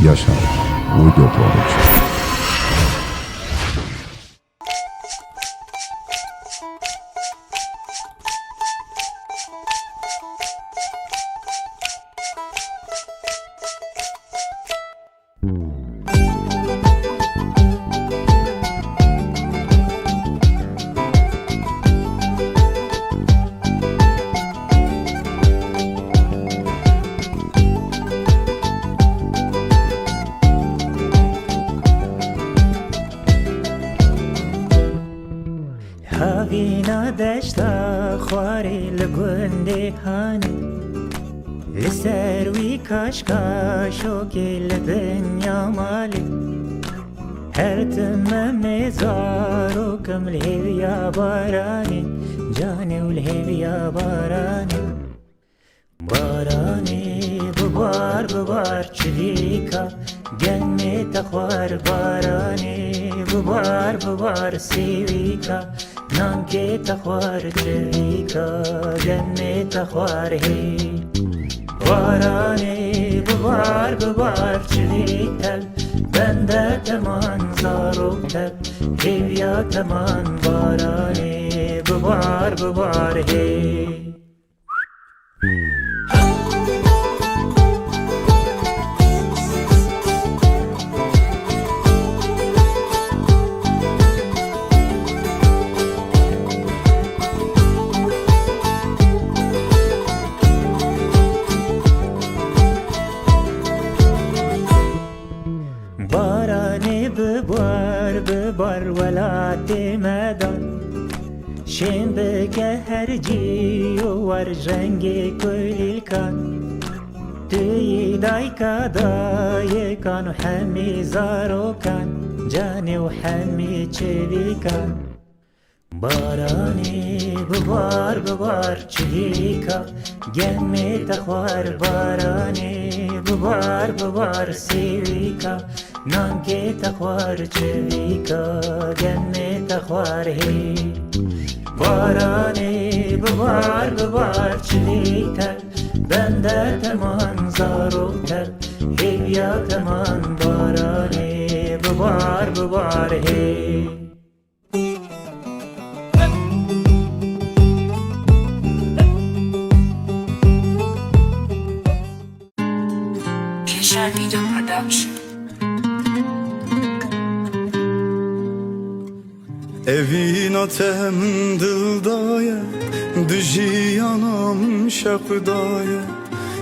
Yaşar Audio Production. هاوینا دشتا خواری لگنده هانه لسر وی کاشکاشو که لدنیا مالی هر تم مزارو کم الهویا بارانی جانی والهویا بارانی بارانی ببار ببار چلیکا گنی تخوار بارانی ببار ببار سیویکا نانکی تخوار چلیکا گنی تخوار هی بارانی ببار ببار چلیکا بنده تمان زاروکتر هیویا تمان بارانی ببار ببار هی بارانی ببار ببار ولاتی مدان شیم بگه هر جی و ور رنگی کلیل کن توی دای کدای کن و همی زارو کن جانی و همی چوی کن بارانی ببار ببار چلیکا گمی تخوار بارانی ببار ببار سیویکا نانکی تخوار چویکا گمی تخوار هی بارانی ببار ببار چلیکا بنده تمان زاروکتر هیویا تمان بارانی ببار ببار هی Video Production. Evinatem dildaya Dijiyanam şakdaya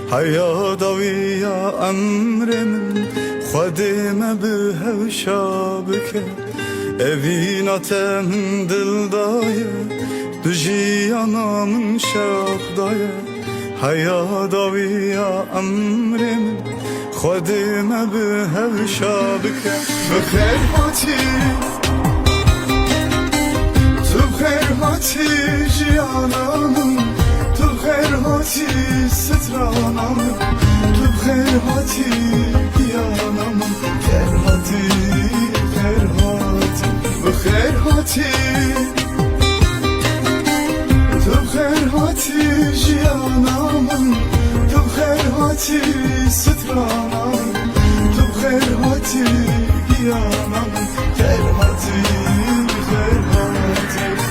Hayadaviya emremin Khadime bihevşa bike Evinatem dildaya Dijiyanam şakdaya Hayadaviya emremin خودم به هوشا بکن بخیر هاتی تو بخیر هاتی جیانم تو بخیر هاتی سترانم تو بخیر هاتی بیانم خیر هاتی خیر هاتی بخیر هاتی تو بخیر هاتی جیانم تو بخیر هاتی سترانم تو بخیر هاتی بیانم خیر هاتی خیر هاتی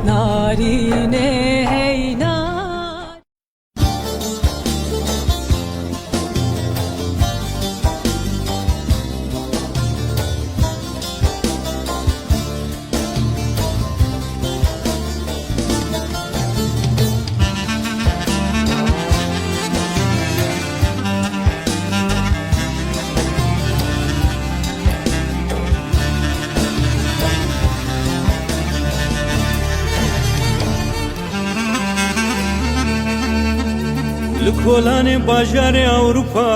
نارینه هی نار. لکولان باجار اوروپا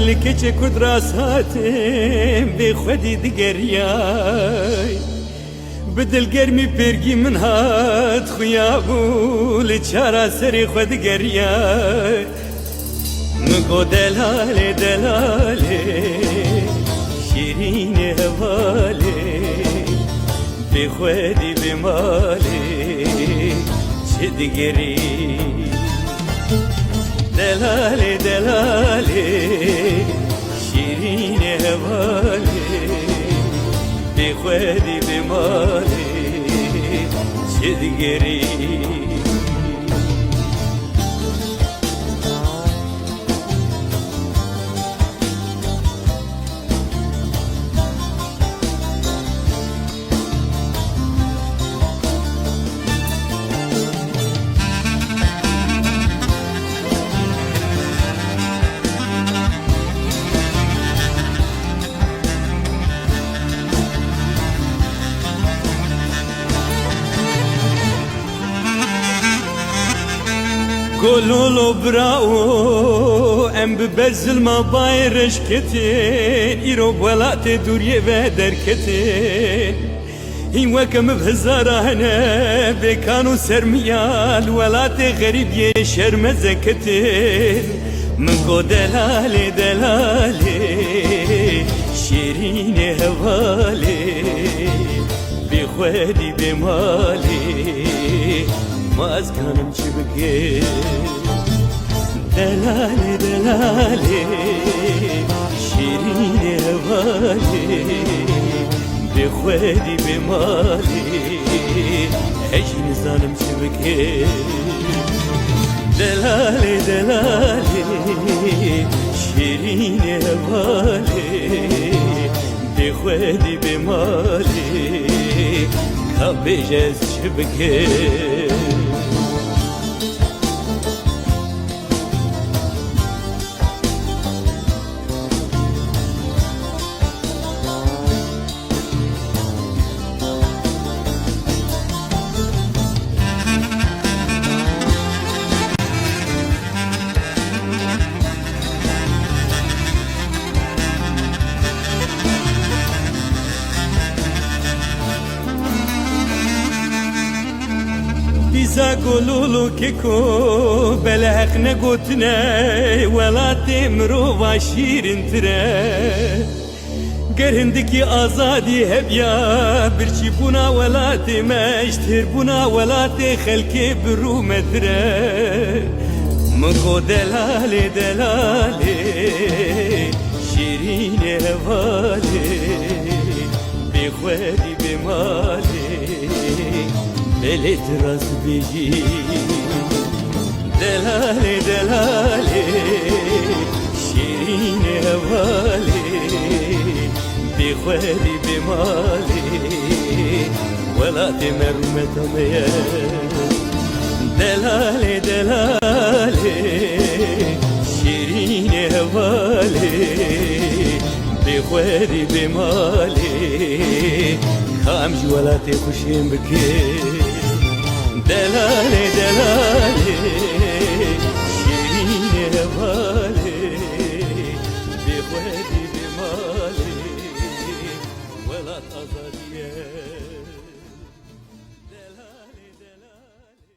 لکچه کرد راساتم به خودی دگریای بدلگرمی پرگی من هات خویابو لچارا سری خود گریای مگو دلاله دلاله شیرین هواله به خودی بماله چه دگری دلاله دلاله شیرین هواله به خودی به ماله چه دیگری گلولو براو ام ببزل ما بايرش كتين ايرو بولات دوريه و دركتين این وكم بهزاره هنا بكانو سرميال ولات غريب يه شرمزه كتين منكو دلالي دلالي شيرين هوالي بخودي بمالي ما أزكانم شبكي دلالي دلالي شيرين هوالي بخودي بمالي هجي نزانم شبكي دلالي دلالي شيرين هوالي بخودي بمالي كابيجز شبكي بیزا گلولو ککو بلحق نگوتنه ولات مرو و شیرین تره گرهندکی آزادی هبیا برچی بونا ولات مشتر بونا ولات خلکی برو مدره مگو دلاله دلاله شیرین هواله بخوری بماله بلت راس بيجي دلالي دلالي شيرين هوالي بخوالي بمالي ولا تمرمت ميا دلالي دلالي شيرين هوالي بخوالي بمالي خامج ولا تخشين بكي دلالي دلالي شيرين هوالي بخوالي بمالي ولا تأذية دلالي دلالي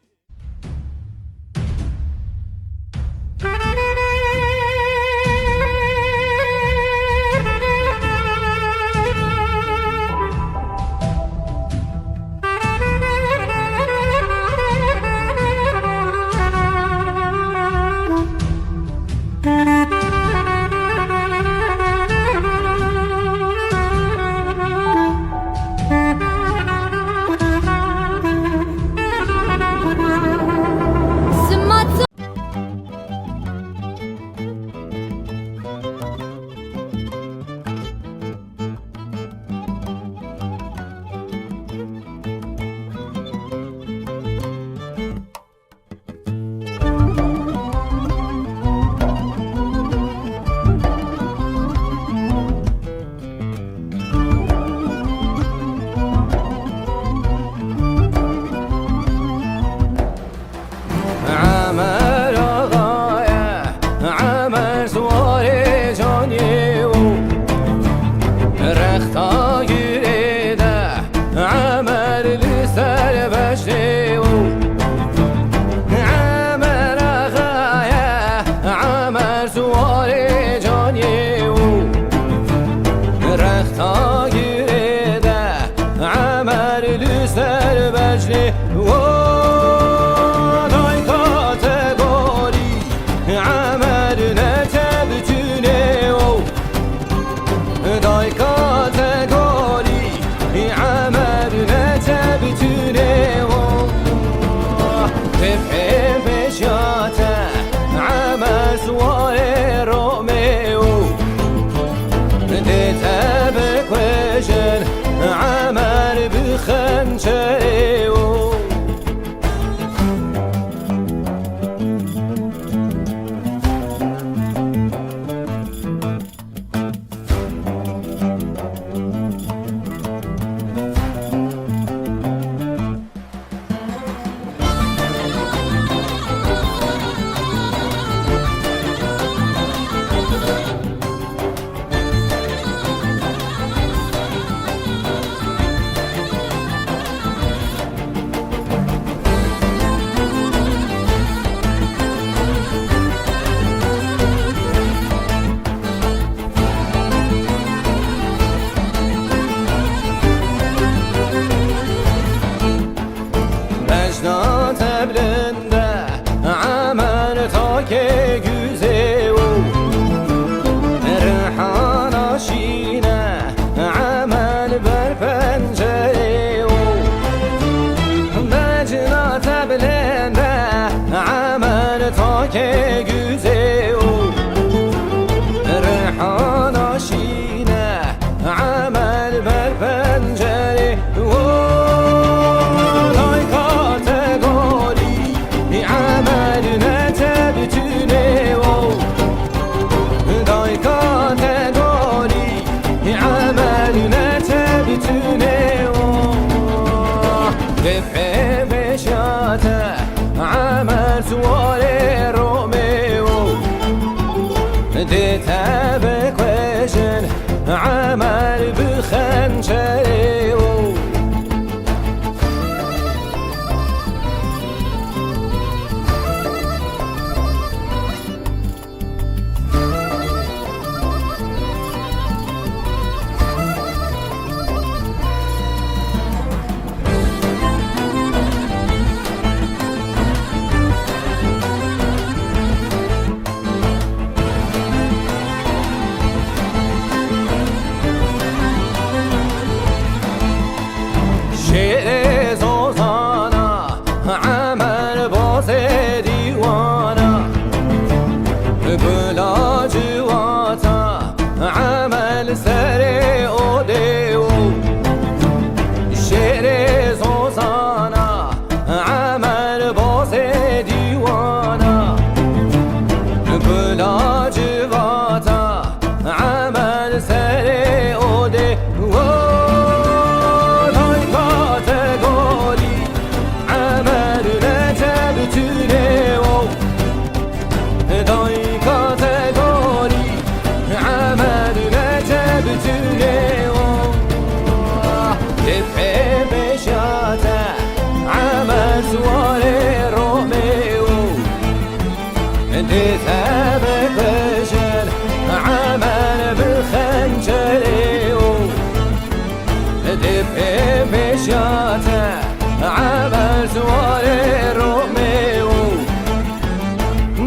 بجنه دای کاتگوری عمل نتبتونه دای کاتگوری عمل نتبتونه تفهم بشاته عمل سوار روميو تتابك وجن عمل بخنجريو Tebelinde amen ta ki güzel Erhan aşine amen ber pencere Mecna tebelinde amen ta ki güzel Erhan aşine amen ber pencere عمل سواري روميو تتابك وجن عمل بخنجريو شعر زوزانا عمل باز دیوانا بلا جواتا عمل سر اودیو شعر زوزانا عمل باز دیوانا بلا جواتا عمل سر اودیو تتابك وجن عمل بخنجريو دفع بشاته عمل سواري روميو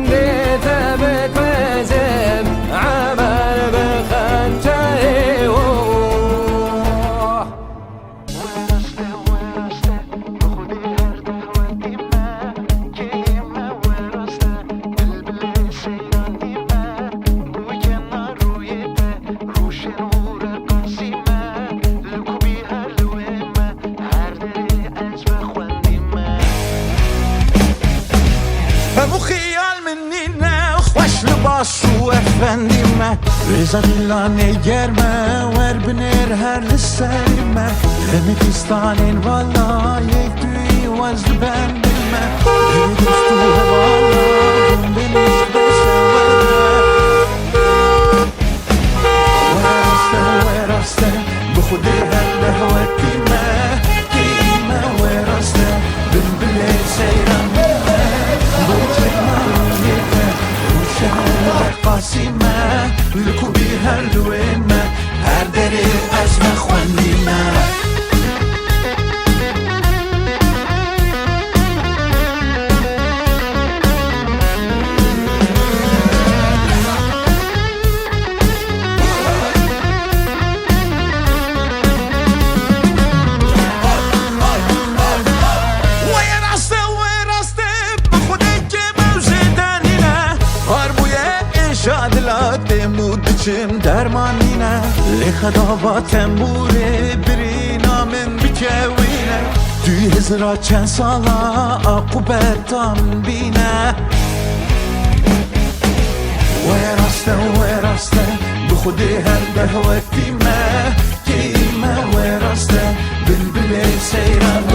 تتابك وجن عمل بخنجريو Basu efendime Reza dillane germe Ver biner her lisselime Demekistanin valla Yekdüğü vazlı ben bilme Yedüstü valla Beni işbese Veraste Bıkhudi her lehveti me Kime veraste Bülbüle seyran قاسمة لكو بيها الويمة هردري أزمة خوانيمة بچم درمان نینه لخدا با تنبوره برینا من بکوینه دوی هزرا چند سالا عقوبتان بینه ويراسته بخدي هالبهوتي ما كيما ويراسته بالبلي سيران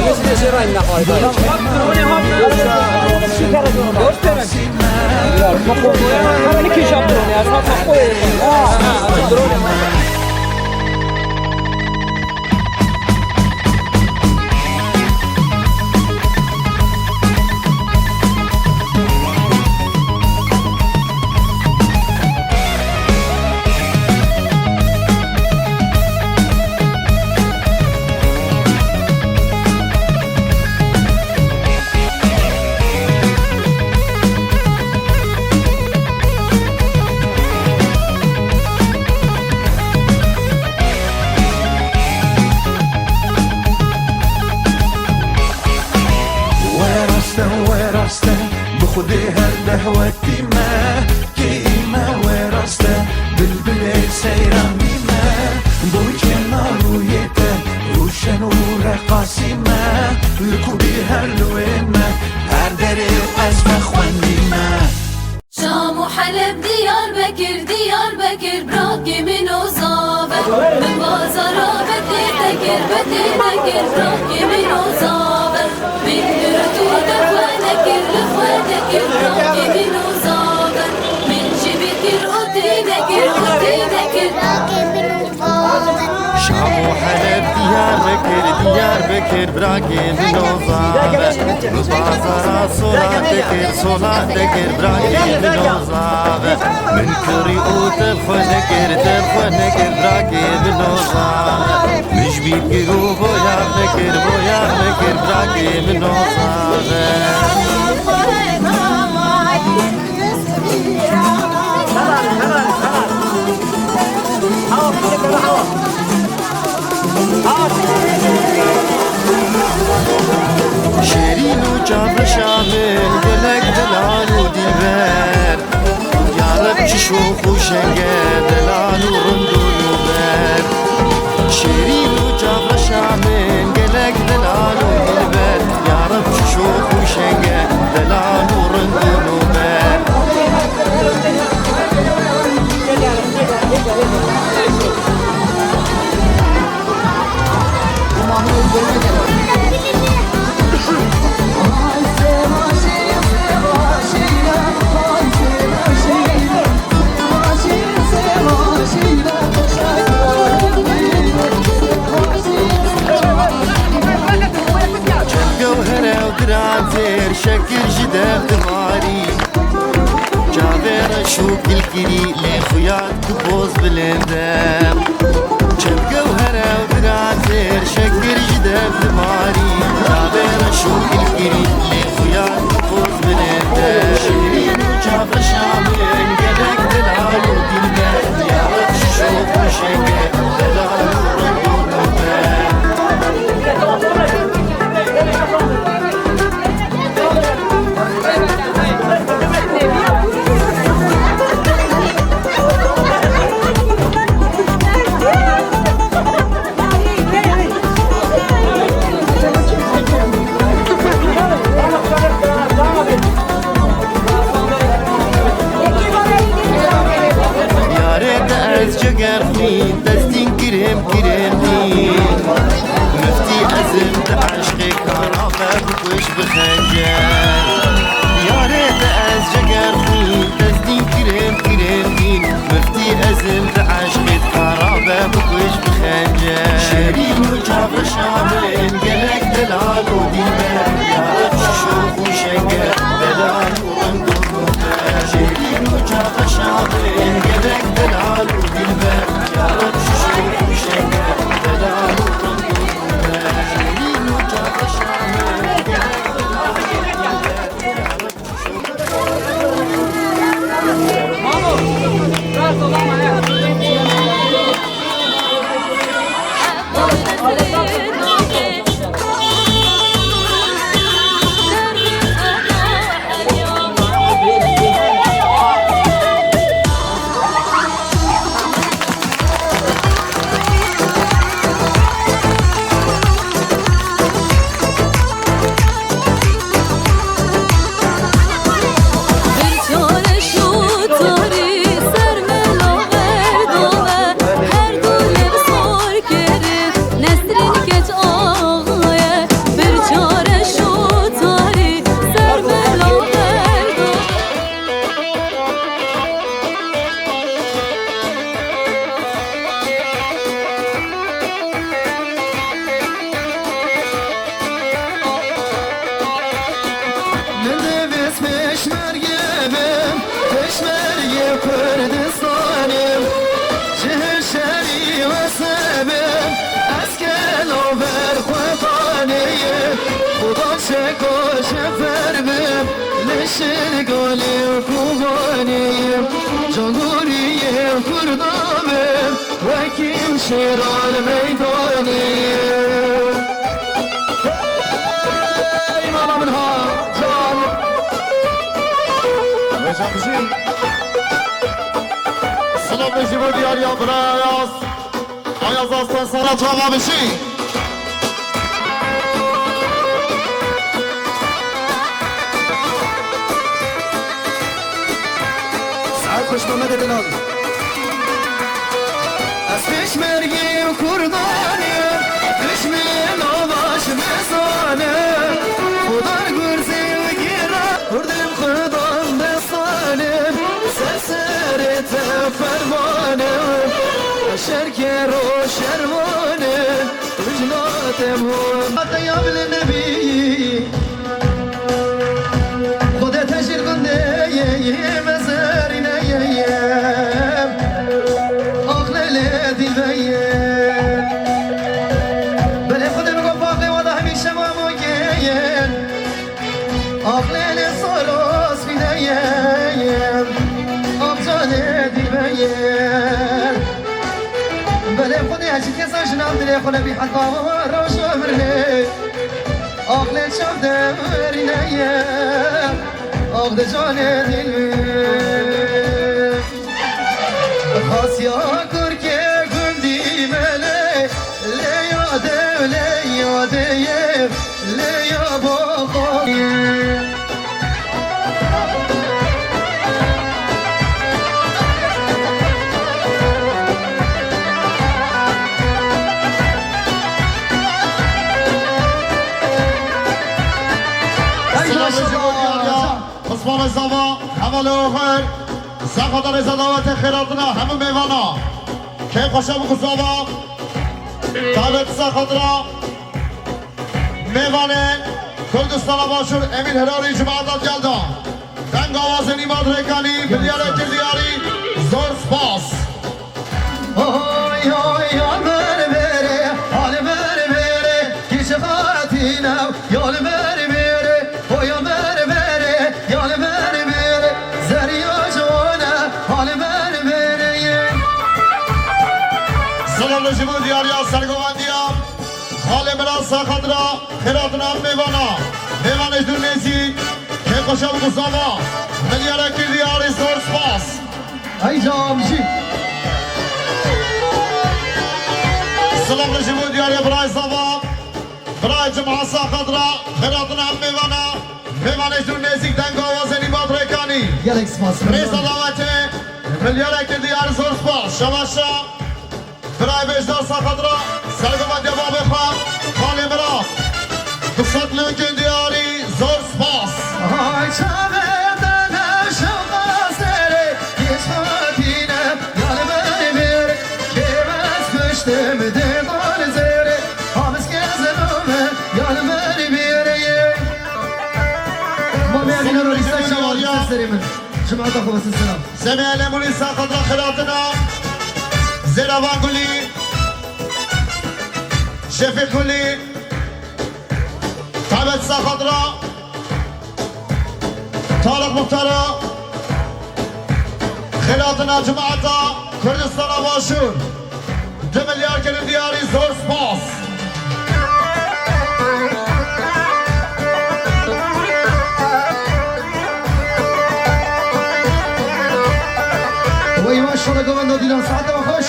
ويراسته بخدي هالبهوتي ما كيما ويراسته بالبلي سيران بما بوجهنا رويته روشن ورقاسمة لكوبي هالويمة هردري أزمة خوانيمة شام وحلب ديار بكر براكي من وصابر من بازارا بدي تكر براكي من وصابر من درتو دفوانكر لخوانكر براكي من وصابر من جبكر قدينكر براكي من وصابر شام وحلب ديار بكر براكي من وصابر ببازارا صلاة دكر براكي من وصابر من كريوت الخونكر براكي من وصابر مش بيكرو بويا نكر براكي من وصابر شيرين وجاب شامل قلق دلال وديبر يا رب تشوف وشنقه دلال ورندول وبر شيرين وجاب شامل قلق دلال وديبر يا رب تشوف وشنقه دلال ورندول وبر دراتر شكر جدار دماري جابر شوك الكري لخيات كبوز بلندم شبقة وهنا ودراتر شكر جدار دماري جابر شوك الكري لخيات كبوز بلندم شيرين وجاب شامل قلق دلال ودينبال يا رب شوف وشنقه دلال ورندول وبال دستين كريم مفتي أزمت عشقي كرافة بكوش بخنجر يا ريت أزجر فيه دستين كريم مفتي أزمت عشقي كرافة بكوش بخنجر شيرين وجاب شامل قلق دلال وديبر يا رب شوف وشنقه دلال ورندول شيرين وجاب شامل قلق دلال وديبر يا رب شوف وشنقه دلال ورندول شيرين وجاب شامل قلق دلال پشمرگم پشمرگ کردستانم شهر شهری و سبم از کلاور خوطانیم خدا شکا شفرمم لشن گالی و کوغانیم جانگوریم کردامم وکیم شیران میدانیم ایمانا منها جان سلام بشی با دیاریا برای آیاز آستان سرات آقا بشی سعد خوش محمد دلال از پشمرگیم کردانیم دشمن آواش بزانم خدا گرزی و گیره کردم خدام دستانم سرسر فرمانم شرکر و شروانم وجناتم هم یا بالنبی خدا تشیر کنده یه مزاری نیم آخلال دیویم بله خدا بگو باقی وضع همیشه ما مگیم آخلال سالاس بینیم آبجان دیویم بله خدا هرچی کسا شنام دلی خدا بی حقا روش و مرنه آخلال شب دمرینیم آخل جان دیویم خاصیا کر که گندی مله لیاده لیاده لیا باقایم عثمان زوا حمل آخر سخادر زداوت خیراتنا همه میوانا که خوشم کساوا تابت سخادرا میوانه کردستان باشور امیر هراری جماعتات گلدان دنگ آواز نیماد ریکانی بلیاره کردیاری زور سپاس آی آی آل بر بره آل بر بره کیش خاتینم یال بر بره اویا بر بره یال بر بره زریا جوانه آل بر بره سلام رجبو دیاریا سرگوندیا حال مرا سخادرا خیراتنا میوانا میوانش دور نیزی که خوشم کساوا بلیاره کردیاری زور سپاس ای جامشی سلام رجبو دیاریا برای زوا برای جمعه سخادرا خیراتنا میوانا میوانش دور نیزی دنگ آواز نیماد ریکانی یک سپاس ریز دعوته بلیاره کردیاری زور سپاس شماشا برای بجدار سخادرا سرگوند باب خواه خالی مرا قصد لنکن دیاری زور سپاس آی چمه دنم شما سره کیش خاتینم یال بر بره که بس کشتم دیوان زره حامس گزنامه یال بر بره ما میامین رو ریسته شما سری من جماعت خوب است سلام سمیه لیمونی سخادرا خیراتنا زیراوان گلی شفیق گلی تابت سخادرا طارق مختارا خیراتنا جماعتا کردستان باشور 2 میلیارد کنیم دیاری زور سپاس وای ماشاءالله گوندو دیدن ساعت ما خوش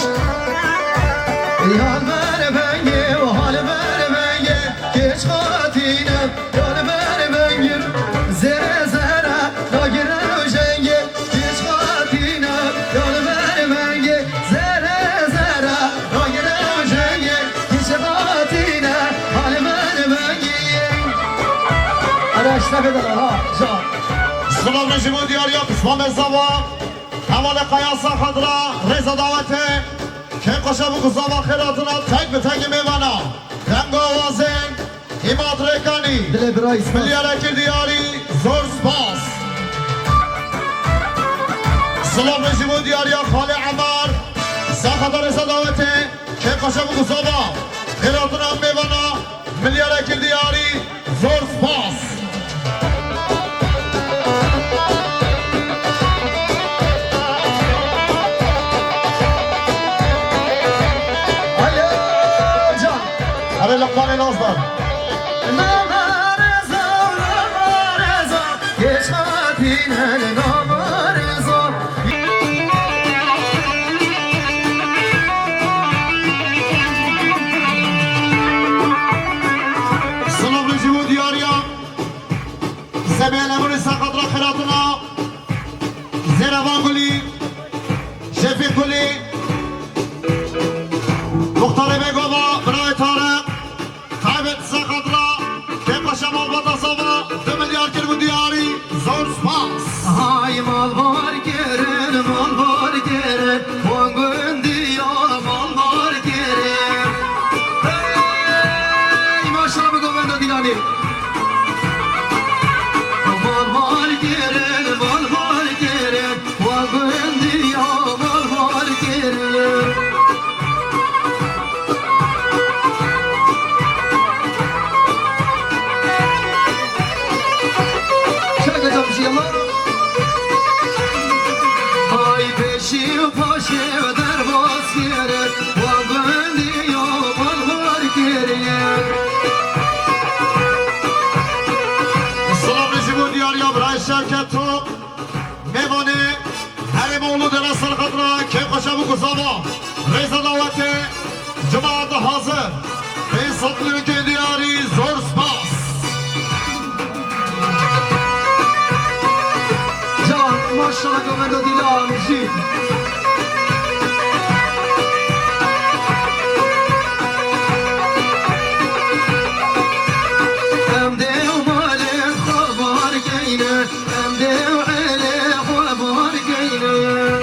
یال بر بنگه و حال بر بنگه کش خاتینم یال بر بنگه زره زره ناگره و جنگه کش خاتینم یال بر بنگه زره زره ناگره و جنگه کش خاتینم حال بر بنگه اشرف دلال ها جان سلام رژیم دیاریا اسلام زوا حوال قیاس خضرا رضا دعوته که قشب و گزاوا خیراتنا تک به تک میوانا دنگ آوازن ایماد ریکانی دل برای اسمان ملیاره که دیاری زور سپاس سلام رژیمو دیاریا خاله عمر ساخت رسا دعوته که قشم قصابا خیراتون هم میوانا ملیاره که دیاری زور سپاس هره لقمان نازدار سلام رژیمو دیاریا زبیل امون ساقط را خیراتنا زیروان گلی شفیق گلی مختار بگوبا برای تارق قایبت ساقط را که قشم آباد اصابا 2 میلیارد کرد دیاری زور سپاس های مال گرن وانگون دیا مال گرن ای ماشاءالله بگو بندو دیلانی مال گرن وانگون دیا مال گرن شاید جا بشی الله های پیشی و پاشه و در باز گرد و بندی و مالوار گرد سلام رژیمو دیاریا برای شرکت تو میوانه هر مولود نصر خطره که قشم و گذابا ریزا دعوت جماعت حاضر به سطلی که دیاری زور سپاس جان ماشاءالله گومند و دیلا میشید ام دیو مالی خوابار گینه ام دیو علی خوابار گینه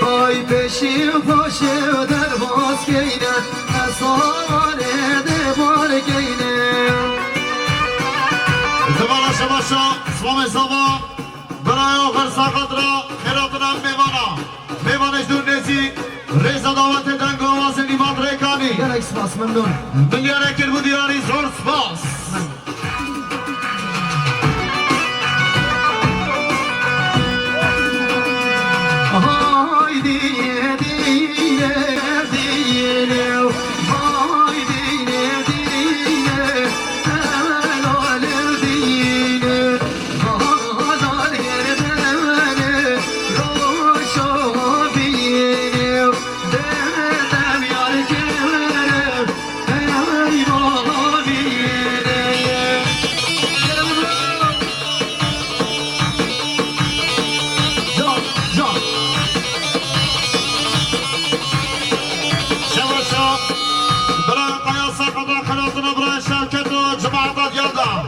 های پیشی و پاشه و در باز گینه اصاره دبار گینه زبان شماشا سلام سابا برای آخر ساقط را خیراتون هم میوانش دور نزی ریزا دعوت دنگ و آواز نیمات ریکانی یک سپاس ممنون ملیاره کرد دیاری زور سپاس های دیه دیه دیه های دیه دیه اولال دیه هادار گردنه روشو بینه دم یار کمره ای بابا بینه جان جان شماشا برای قیاس ساقط را خیراتون برای شرکت و جماعت یلدا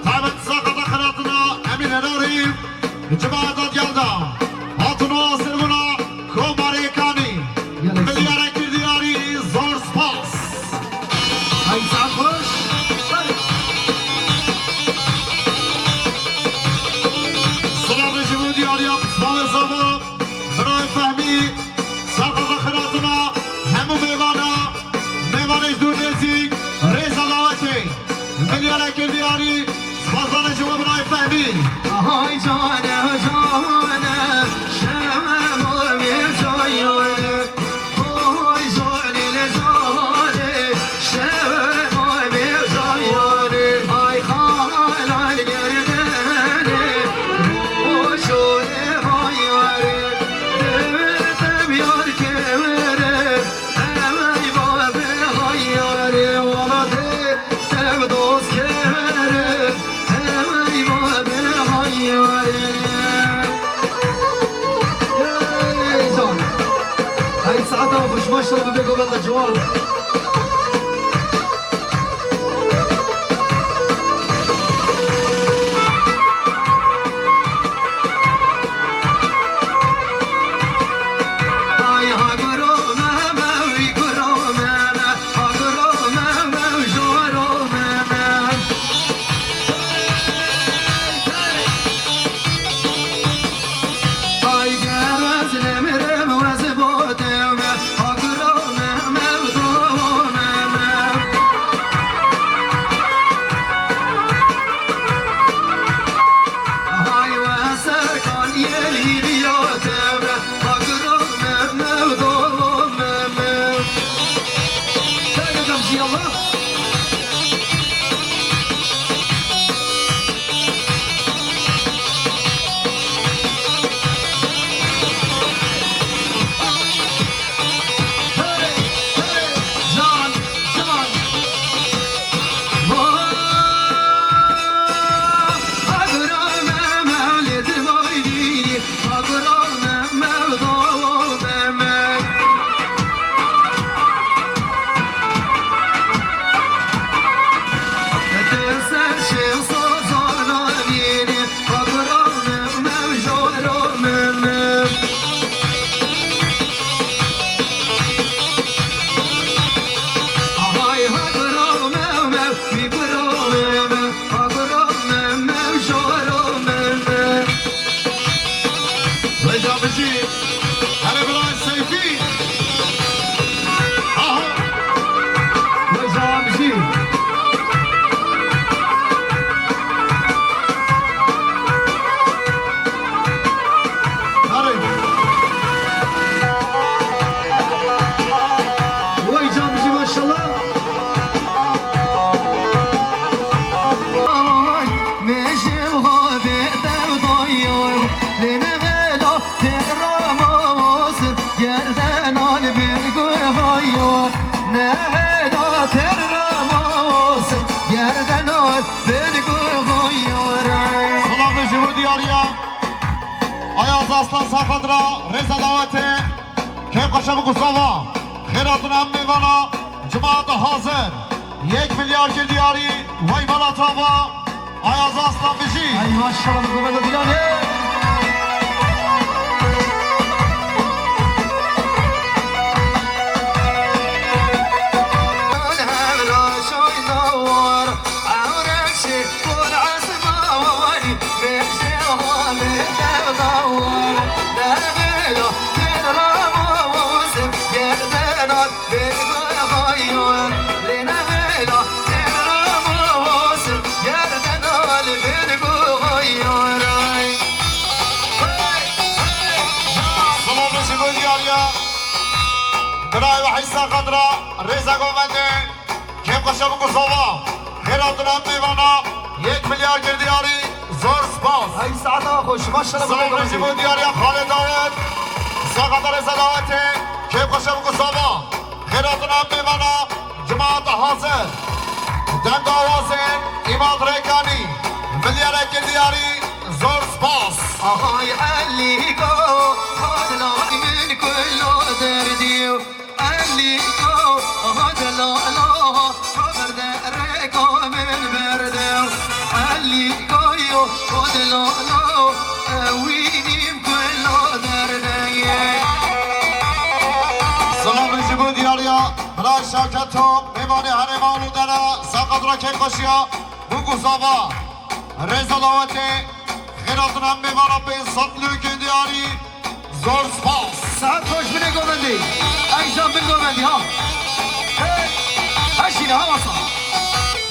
قایبت ساقط را خیراتون امین هناری جماعت یلدا هاتون و سرگونا کوماری کانی ملیاره کرد دیاری زور سپاس ای ساعت خوش سلام رژیمو دیاریا سلام زبا برای فهمی ساقط خیراتون همو میوانش دور نزی ریزا دعوتی ملیاره کرد دیاری سپاسان شما برای فهمی های جانه جانه شمم جایانه های جانه جانه شمم جایانه های خالان گردنه روشونه بایاره دم یار کمره ای بابه هایاره واده دم دوست کمره ای بابه هایاره هاي ساعتها وخش مشرب بيقوا بالله جوال هاي هاقرو ماما ويقرو ماما هاقرو ماما وجورو ماما شاء الله ماشي وغادي تضيع لنا غلا ترموس جردنا البرق غير نهلا ترموس جردنا البرق غير سلام نجيب دياريا Ayaz Aslan Sakadra Reza daveti Kep Kaşabı Kusava Khairatun Ammivana Cemaat-ı hazır 1 milyar ki diyari Vay Balatava Ayaz Aslan Bişi Ay maşallah bu kadar dilane سلام نجيب دياريا برای وحی ساقدرا رضا گوونده کم قشب کساوا خیراتون هم میوانا 1 میلیار گردیاری زور سپاس Ay saate خوش maşallah سلام نجیب دیاریا خالد داود ساقدر رضا داوته کم قشب کساوا خیراتون هم میوانا جماعت حاضر دند آوازن ایماد ریکانی میلیار گردیاری زور سپاس آهای علیکو خادلای من کلو دردیو علیکو خادلالا خبر درکو من بردیو علیکو خادلالا اوینیم کلو دردیو سلام نجیب دیاریا برای شرکت تو میمانی هر مولودنا ساقدرا که کشیا بگو زاوا رضا داوته خیراتون هم میوانا به سطلو گندیاری زور سپاس ساعت خوش بینه گوبندی ای جان بین گوبندی ها هشینه ها واسا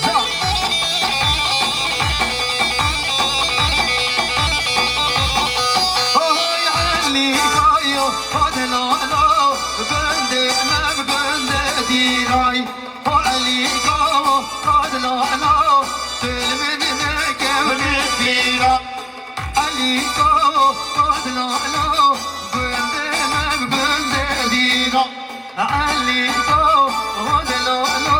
جان آهای علیکایو خادلالا گنده مم گنده دیرای علیکایو خادلالا دل من نکونه دیرا علیکایو خادلالا گنده مم گنده دیرا علیکایو خادلالا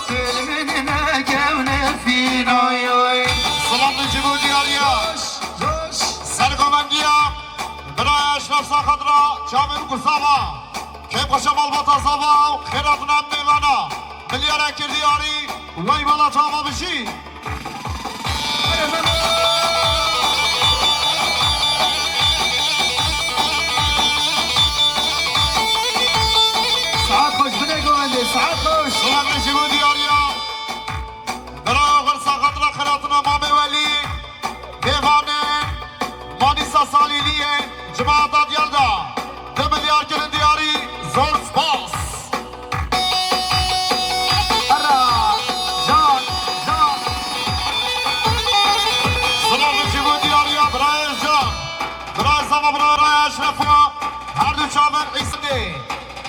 دل من نکونه دیرای سلام نجیب دیاریا سرگومندیا برای اشرف ساقدرا چامر گساوا که کشم البتا زاوا خیراتون هم میوانا میلیار اکر دیاری وی بالا چاوا بشی ساعت خوش بینه گوبندی ساعت خوش سلام نجیب دیاریا برای آقل ساقدرا خیراتون هم ولی دیوانه مانیسا سالیلیه جماعت دیالدا 2 میلیار کرن دیاری زور سپاس هرا جان جان سلام نجیب دیاریا برای جان برای زما برای اشرفا هر دو چاور ایسنده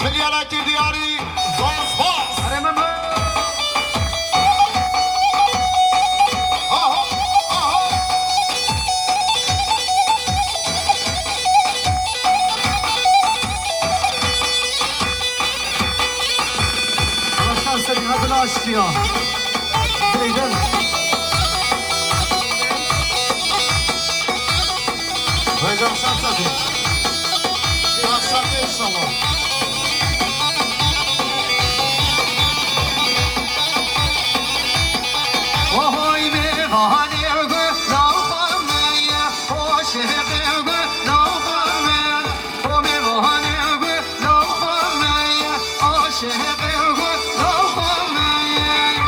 میلیار اکر دیاری زور سپاس اره من آها آها Başkan senin adını aşk ya. Neyden? Hocam şahsatı şahsatı inşallah Vay be hadi gö lafam ya hoş gö lafam ya o be hadi gö lafam ya hoş gö lafam ya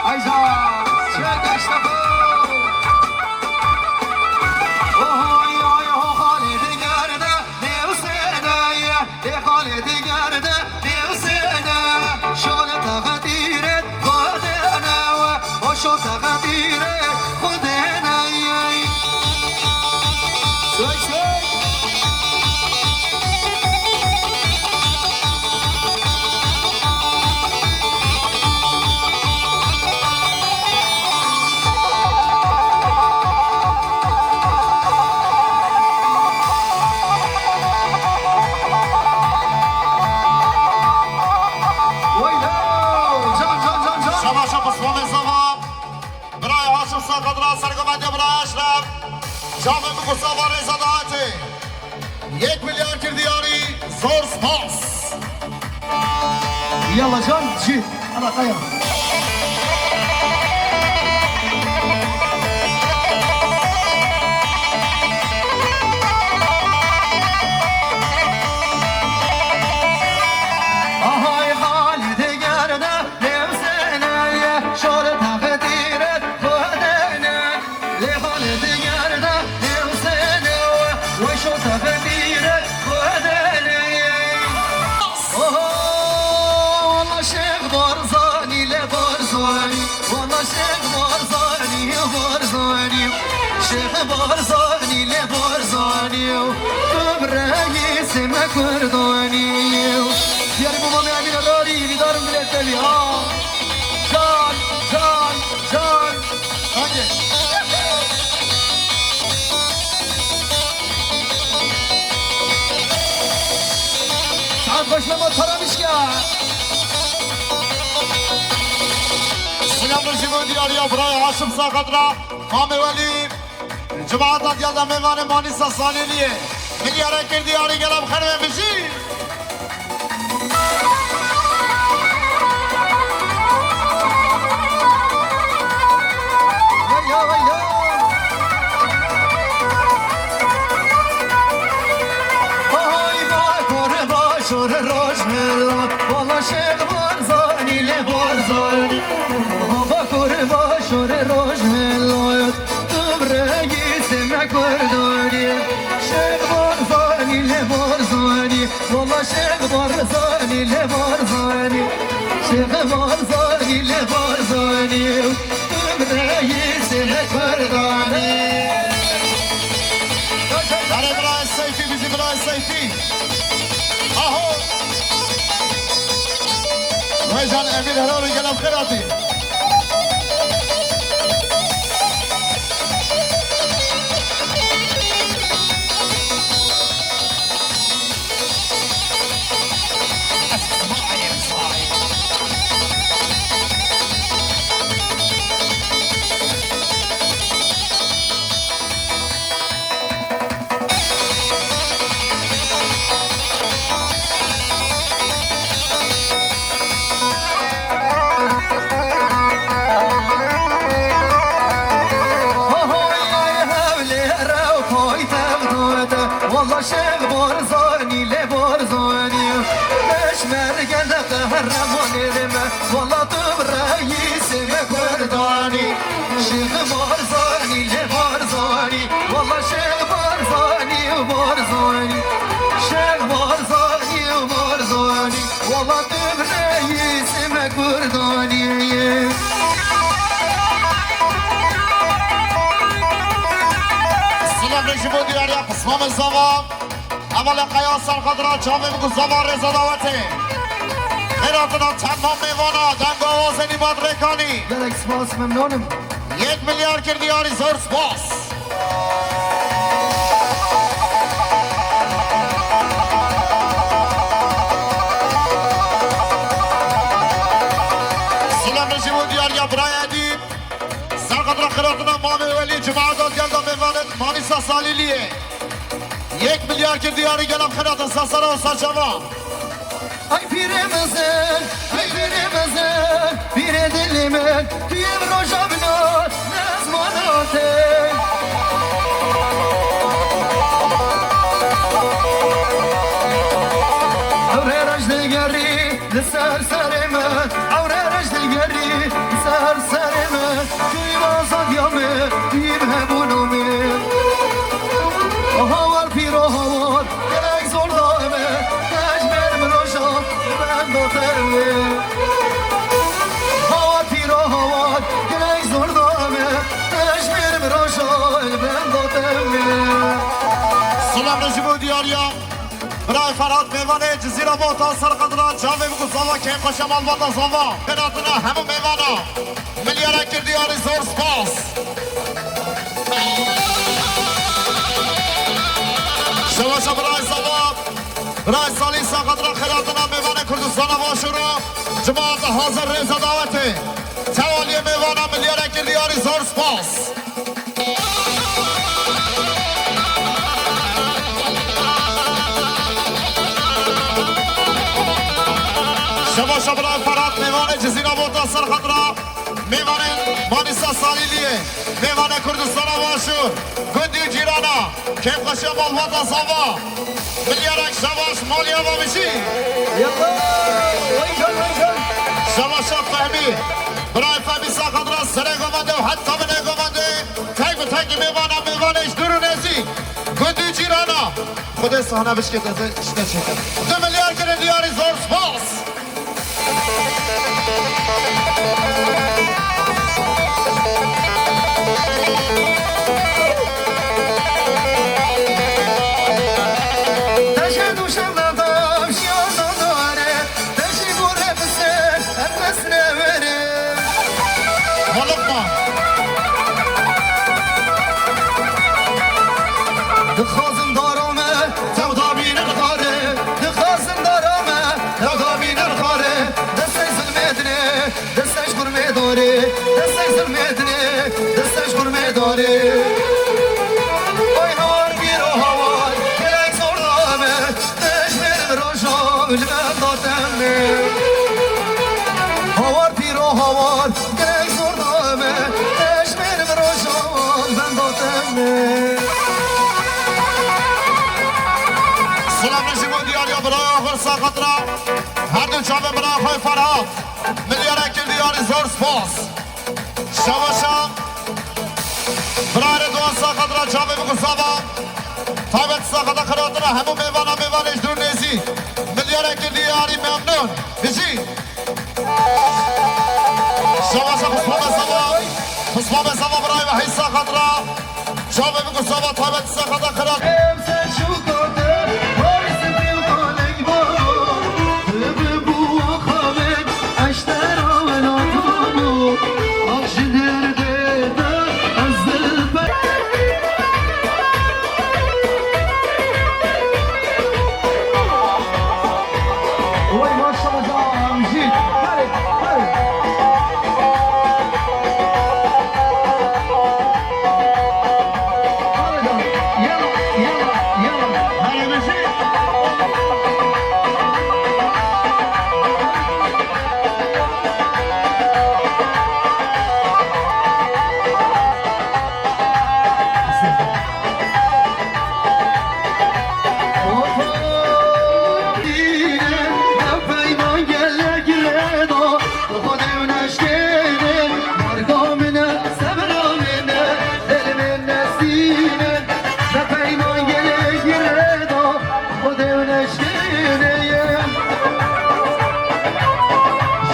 Ayza çek işte bu مدیا برای اشرف جامعه مصطفی رضا دعاتی 1 میلیارد کردیاری زور سپاس يلا جان جي انا قايم آهای حالی دیگرده نفسنه شال تقدیرت خودنه لی حالی دیگرده نفسنه و شال تقدیرت خودنه والله شيخ برزاني لبرزاني والله شيخ برزاني برزاني شيخ برزاني لبرزاني برئيس مكرداني يا رب مامي امين داري بدار ملتلي ها جان جان جان هاجي تعال باش لما ترى مشكا سلام رجیمون دیاریا برای هاشم ساقدرا خامه ولی جماعت یادم میوان مانیسا سالیلیه میلیاره کردیاری گلم خرمه بشی ويا ويا هاي باكور باشور روشملا والله شيخ برزاني لبرزاني باكور باشور روشملا برئيس مكرداني شيخ برزاني لبرزاني والله شيخ برزاني لبرزاني شيخ برزاني لبرزاني برئيس مكرداني برای برای سیفی بیزی برای سیفی آهو ویجان امیر هراری گلم خیراتی والله شيخ برزاني لبرزاني مش مرقد قهرماني رمى والله طب رئيس مكرداني شيخ برزاني لبرزاني والله شيخ برزاني وبرزاني شيخ برزاني وبرزاني والله طب رئيس مكرداني سلام رجیمون دیاریا قسمام زمان اول قیاس القدرات جامعه مصطفی رضا دعاتی خیراتنا تمام میوانا دنگ آواز نیماد ریکانی لك سپاس ممنونم 1 میلیارد کردیاری زور سپاس سلام رجیمون دیاریا برای ادیب سرقدر خیراتنا مامی ولی جماعت گلدان میوانت مانیسا سالیلیه 1 میلیارد کردیاری گلم خیرات ساسرا و سرچما Ay piremezin, ay piremezin, pire dilimin, piyem rojabna, nezmanatin. Avre rajdegari, lisar sarime, avre rajdegari, lisar sarime, kuy bazad yame, piyem hebunumi. Havar piro havar, gerek zor dame, tecmer mroşa, ben doterme. Havar piro havar, gerek zor dame, tecmer mroşa, ben doterme. سلام رجیمون دیاریا برای فرهاد میوانه جزیره باتا سرقدرات جامعه مصطفی که خوشم الباتا زوا خیراتنا همه میوانا میلیاره کردیاری زور سپاس شواشا برای زوا برای سالی ساقدرا خیراتنا میوانه کردستان واشورو جماعت حاضر رضا دعوته توالی میوانا میلیاره کردیاری زور سپاس شما شبرای فرات میوان جزیره بوتا سر خطرا میوان مانیسا سالیلیه میوان کردستان واشور گندی جیرانا کم قشیا بالواتا سوا ملیارک شواش مالیا با بشی شما شب فهمی برای فهمی سا خطرا سره گمانده و حتی بنه گمانده تک به تک میوانش درو نزی گندی جیرانا خود سحنه بشکت از اشته شکر 2 میلیارد کنه دیاری زور سپاس دخوازم دارامه تو دابین الخاره دخوازم دارامه تو دابین الخاره دستش ظلمتنه دستش گرمه داره دستش ظلمتنه دستش گرمه داره وای هوار بیرو هوار کلک زور دامه دش میرم روشا بلمن داتمه هوار بیرو هوار کلک زور دامه دش میرم روشا بلمن داتمه سلام نشیمون دیاریا برای آخر ساقطرا هر دو چابه برای خوی فرهاد ملیاره کل دیاری زور سپاس شواشا برای ردوان ساقطرا چابه بگو سابا تایبت ساقطا خراتنا همو میوانش دور نیزی ملیاره کل دیاری ممنون بشی شواشا خسبام سابا برای وحی ساقطرا چابه بگو سابا تایبت ساقطا خرات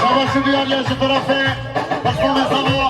شباش بیار یا طرفه بخون زمان